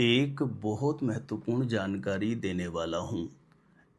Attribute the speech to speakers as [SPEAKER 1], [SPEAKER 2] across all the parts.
[SPEAKER 1] एक बहुत महत्वपूर्ण जानकारी देने वाला हूँ।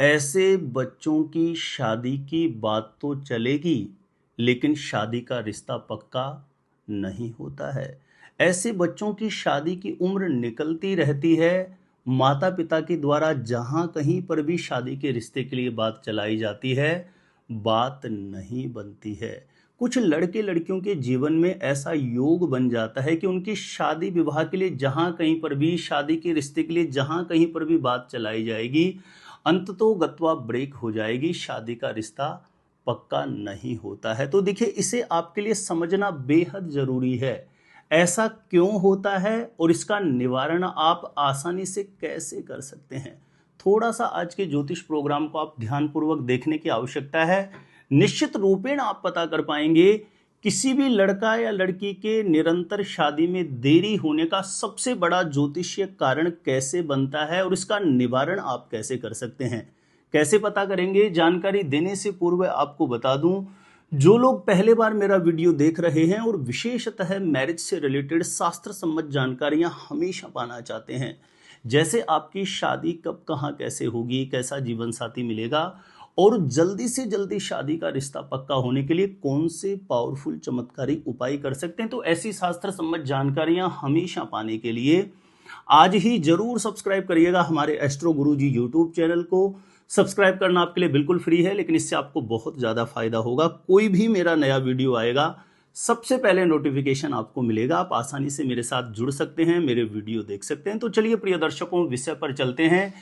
[SPEAKER 1] ऐसे बच्चों की शादी की बात तो चलेगी, लेकिन शादी का रिश्ता पक्का नहीं होता है। ऐसे बच्चों की शादी की उम्र निकलती रहती है, माता-पिता के द्वारा जहाँ कहीं पर भी शादी के रिश्ते के लिए बात चलाई जाती है, बात नहीं बनती है। कुछ लड़के-लड़कियों के जीवन में ऐसा योग बन जाता है कि उनकी शादी विवाह के लिए जहाँ कहीं पर भी शादी के रिश्ते के लिए जहाँ कहीं पर भी बात चलाई जाएगी, अंततोगत्वा ब्रेक हो जाएगी, शादी का रिश्ता पक्का नहीं होता है। तो देखिए, इसे आपके लिए समझना बेहद ज़रूरी है। ऐसा क्यों होता है और इसका निवारण आप आसानी से कैसे कर सकते हैं? थोड़ा-सा आज के ज्योतिष प्रोग्राम को आप ध्यानपूर्वक देखने की आवश्यकता है। निश्चित रूपेण आप पता कर पाएंगे किसी भी लड़का या लड़की के निरंतर शादी में देरी होने का सबसे बड़ा ज्योतिषीय कारण कैसे बनता है और इसका निवारण आप कैसे कर सकते हैं। कैसे पता करेंगे, जानकारी देने से पूर्व आपको बता दूं, जो लोग पहले बार मेरा वीडियो देख रहे हैं और विशेषतः मैरिज से रिलेटेड शास्त्र सम्मत जानकारियां हमेशा पाना चाहते हैं, जैसे आपकी शादी कब कहाँ कैसे होगी, कैसा जीवन साथी मिलेगा और जल्दी से जल्दी शादी का रिश्ता पक्का होने के लिए कौन से पावरफुल चमत्कारी उपाय कर सकते हैं, तो ऐसी शास्त्र सम्मत जानकारियां हमेशा पाने के लिए आज ही जरूर सब्सक्राइब करिएगा हमारे एस्ट्रो गुरुजी यूट्यूब चैनल को। सब्सक्राइब करना आपके लिए बिल्कुल फ्री है, लेकिन इससे आपको बहुत ज़्यादा फायदा होगा। कोई भी मेरा नया वीडियो आएगा, सबसे पहले नोटिफिकेशन आपको मिलेगा। आप आसानी से मेरे साथ जुड़ सकते हैं, मेरे वीडियो देख सकते हैं। तो चलिए प्रिय दर्शकों, विषय पर चलते हैं।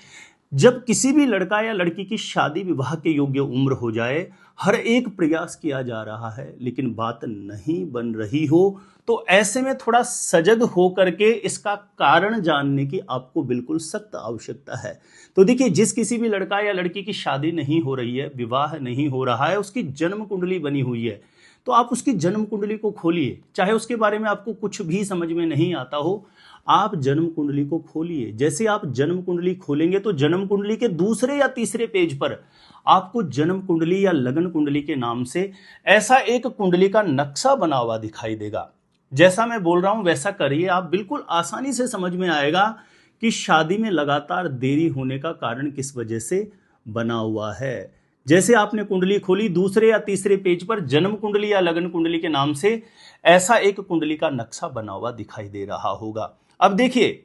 [SPEAKER 1] जब किसी भी लड़का या लड़की की शादी विवाह के योग्य उम्र हो जाए, हर एक प्रयास किया जा रहा है, लेकिन बात नहीं बन रही हो, तो ऐसे में थोड़ा सजग हो करके इसका कारण जानने की आपको बिल्कुल सख्त आवश्यकता है। तो देखिए, जिस किसी भी लड़का या लड़की की शादी नहीं हो रही है, विवाह नहीं हो रहा है, उसकी जन्म कुंडली बनी हुई है, तो आप उसकी जन्म कुंडली को खोलिए। चाहे उसके बारे में आपको कुछ भी समझ में नहीं आता हो, आप जन्म कुंडली को खोलिए। जैसे आप जन्म कुंडली खोलेंगे तो जन्म कुंडली के दूसरे या तीसरे पेज पर आपको जन्म कुंडली या लगन कुंडली के नाम से ऐसा एक कुंडली का नक्शा बना हुआ दिखाई देगा। जैसा मैं बोल रहा हूं वैसा करिए, आप बिल्कुल आसानी से समझ में आएगा कि शादी में लगातार देरी होने का कारण किस वजह से बना हुआ है। जैसे आपने कुंडली खोली, दूसरे या तीसरे पेज पर जन्म कुंडली या लगन कुंडली के नाम से ऐसा एक कुंडली का नक्शा बना हुआ दिखाई दे रहा होगा। अब देखिए,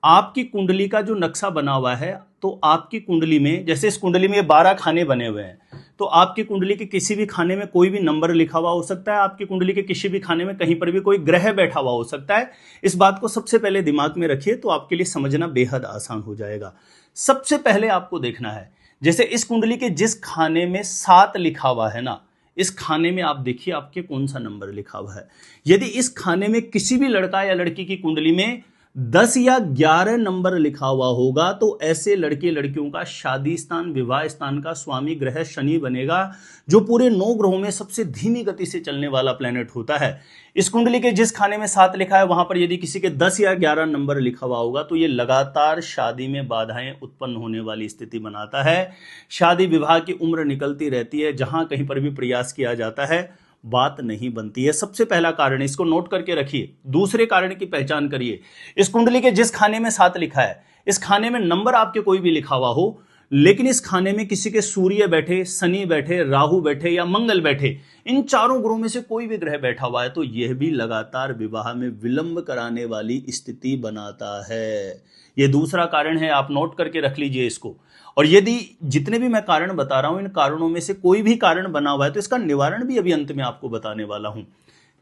[SPEAKER 1] आपकी कुंडली का जो नक्शा बना हुआ है, तो आपकी कुंडली में, जैसे इस कुंडली में 12 खाने बने हुए हैं, तो आपकी कुंडली के किसी भी खाने में कोई भी नंबर लिखा हुआ हो सकता है। आपकी कुंडली के किसी भी खाने में कहीं पर भी कोई ग्रह बैठा हुआ हो सकता है। इस बात को सबसे पहले दिमाग में रखिए, तो आपके लिए समझना बेहद आसान हो जाएगा। सबसे पहले आपको देखना है, जैसे इस कुंडली के जिस खाने में 7 लिखा हुआ है ना, इस खाने में आप देखिए आपके कौन सा नंबर लिखा हुआ है। यदि इस खाने में किसी भी लड़का या लड़की की कुंडली में 10 या 11 नंबर लिखा हुआ होगा, तो ऐसे लड़के लड़कियों का शादी स्थान, विवाह स्थान का स्वामी ग्रह शनि बनेगा, जो पूरे 9 ग्रहों में सबसे धीमी गति से चलने वाला प्लेनेट होता है। इस कुंडली के जिस खाने में 7 लिखा है, वहां पर यदि किसी के 10 या 11 नंबर लिखा हुआ होगा, तो ये लगातार शादी में बाधाएं उत्पन्न होने वाली स्थिति बनाता है। शादी विवाह की उम्र निकलती रहती है, जहां कहीं पर भी प्रयास किया जाता है, बात नहीं बनती है। सबसे पहला कारण, इसको नोट करके रखिए। दूसरे कारण की पहचान करिए। इस कुंडली के जिस खाने में 7 लिखा है, इस खाने में नंबर आपके कोई भी लिखा हुआ हो, लेकिन इस खाने में किसी के सूर्य बैठे, शनि बैठे, राहु बैठे या मंगल बैठे, इन चारों ग्रहों में से कोई भी ग्रह बैठा हुआ है, तो यह भी लगातार विवाह में विलंब कराने वाली स्थिति बनाता है। यह दूसरा कारण है, आप नोट करके रख लीजिए इसको। और यदि जितने भी मैं कारण बता रहा हूं, इन कारणों में से कोई भी कारण बना हुआ है, तो इसका निवारण भी अभी अंत में आपको बताने वाला हूं।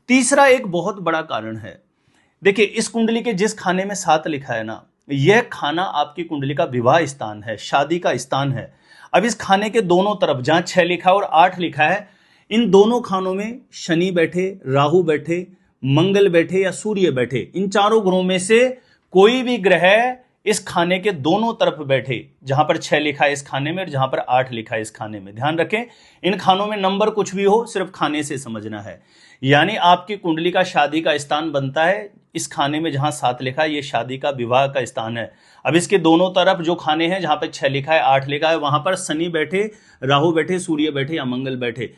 [SPEAKER 1] तीसरा एक बहुत बड़ा कारण है। देखिए, इस कुंडली के जिस खाने में 7 लिखा है ना, यह खाना आपकी कुंडली का विवाह स्थान है, शादी का स्थान है। अब इस खाने के दोनों तरफ, जहां 6 लिखा है और 8 लिखा है, इन दोनों खानों में शनि बैठे, राहु बैठे, मंगल बैठे या सूर्य बैठे, इन चारों ग्रहों में से कोई भी ग्रह इस खाने के दोनों तरफ बैठे, जहां पर 6 लिखा है इस खाने में और जहां पर 8 लिखा है इस खाने में। ध्यान रखें, इन खानों में नंबर कुछ भी हो, सिर्फ खाने से समझना है। यानी आपकी कुंडली का शादी का स्थान बनता है इस खाने में जहां 7 लिखा है, ये शादी का विवाह का स्थान है। अब इसके दोनों तरफ जो खाने हैं, जहां पर 6 लिखा है, 8 लिखा है, वहां पर शनि बैठे, राहु बैठे, सूर्य बैठे या मंगल बैठे,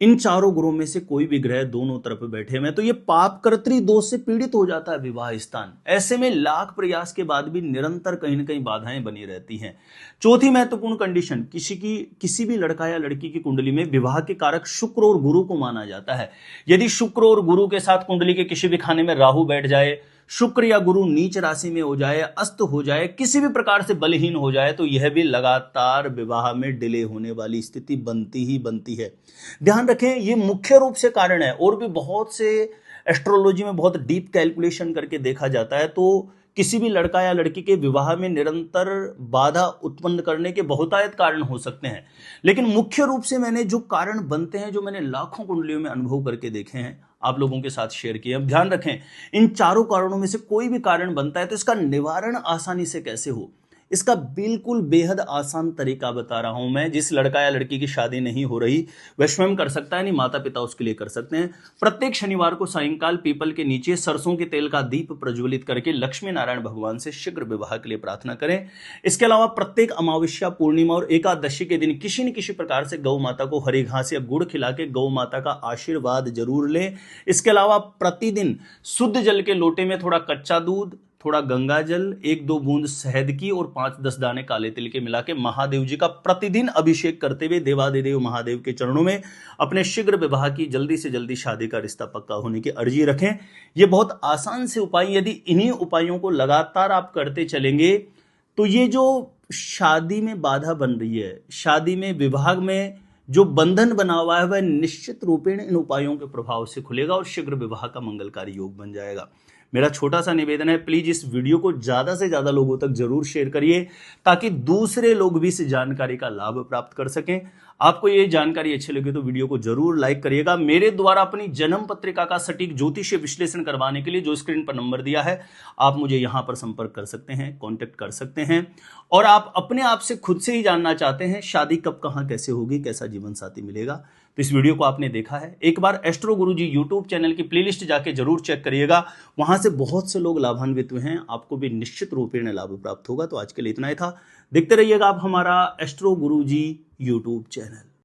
[SPEAKER 1] इन चारों ग्रहों में से कोई भी ग्रह दोनों तरफ बैठे हुए हैं तो ये पाप कर्तरी दोष से पीड़ित हो जाता है विवाह स्थान। ऐसे में लाख प्रयास के बाद भी निरंतर कहीं ना कहीं बाधाएं बनी रहती हैं। चौथी महत्वपूर्ण कंडीशन, किसी भी लड़का या लड़की की कुंडली में विवाह के कारक शुक्र और गुरु को माना जाता है। यदि शुक्र और गुरु के साथ कुंडली के किसी भी खाने में राहु बैठ जाए, शुक्र या गुरु नीच राशि में हो जाए, अस्त हो जाए, किसी भी प्रकार से बलहीन हो जाए तो यह भी लगातार विवाह में डिले होने वाली स्थिति बनती ही बनती है। ध्यान रखें, ये मुख्य रूप से कारण है। और भी बहुत से एस्ट्रोलॉजी में बहुत डीप कैलकुलेशन करके देखा जाता है तो किसी भी लड़का या लड़की के विवाह में निरंतर बाधा उत्पन्न करने के बहुतायत कारण हो सकते हैं, लेकिन मुख्य रूप से मैंने जो कारण बनते हैं, जो मैंने लाखों कुंडलियों में अनुभव करके देखे हैं, आप लोगों के साथ शेयर किए। अब ध्यान रखें, इन चारों कारणों में से कोई भी कारण बनता है तो इसका निवारण आसानी से कैसे हो, इसका बिल्कुल बेहद आसान तरीका बता रहा हूं मैं। जिस लड़का या लड़की की शादी नहीं हो रही वह स्वयं कर सकता है, नहीं माता पिता उसके लिए कर सकते हैं। प्रत्येक शनिवार को सायंकाल पीपल के नीचे सरसों के तेल का दीप प्रज्वलित करके लक्ष्मी नारायण भगवान से शीघ्र विवाह के लिए प्रार्थना करें। इसके अलावा प्रत्येक अमावस्या, पूर्णिमा और एकादशी के दिन किसी न किसी प्रकार से गौ माता को हरी घास या गुड़ खिला के गौ माता का आशीर्वाद जरूर लें। इसके अलावा प्रतिदिन शुद्ध जल के लोटे में थोड़ा कच्चा दूध, थोड़ा गंगा जल, 1-2 बूंद शहद की और 5-10 दाने काले तिल के मिला के महादेव जी का प्रतिदिन अभिषेक करते हुए देवादिदेव महादेव के चरणों में अपने शीघ्र विवाह की, जल्दी से जल्दी शादी का रिश्ता पक्का होने की अर्जी रखें। ये बहुत आसान से उपाय, यदि इन्हीं उपायों को लगातार आप करते चलेंगे तो ये जो शादी में बाधा बन रही है, शादी में, विवाह में जो बंधन बना हुआ है, वह निश्चित रूपेण इन उपायों के प्रभाव से खुलेगा और शीघ्र विवाह का मंगलकारी योग बन जाएगा। मेरा छोटा सा निवेदन है, प्लीज इस वीडियो को ज्यादा से ज्यादा लोगों तक जरूर शेयर करिए ताकि दूसरे लोग भी इस जानकारी का लाभ प्राप्त कर सकें। आपको ये जानकारी अच्छी लगी तो वीडियो को जरूर लाइक करिएगा। मेरे द्वारा अपनी जन्म पत्रिका का सटीक ज्योतिषीय विश्लेषण करवाने के लिए जो स्क्रीन पर नंबर दिया है, आप मुझे यहां पर संपर्क कर सकते हैं, कॉन्टेक्ट कर सकते हैं। और आप अपने आप से खुद से ही जानना चाहते हैं शादी कब, कहां, कैसे होगी, कैसा जीवन साथी मिलेगा, तो इस वीडियो को आपने देखा है, एक बार एस्ट्रो गुरुजी यूट्यूब चैनल की प्लेलिस्ट जाके जरूर चेक करिएगा। वहां से बहुत से लोग लाभान्वित हुए हैं, आपको भी निश्चित रूपेण लाभ प्राप्त होगा। तो आज के लिए इतना ही था। देखते रहिएगा आप हमारा एस्ट्रो गुरुजी यूट्यूब चैनल।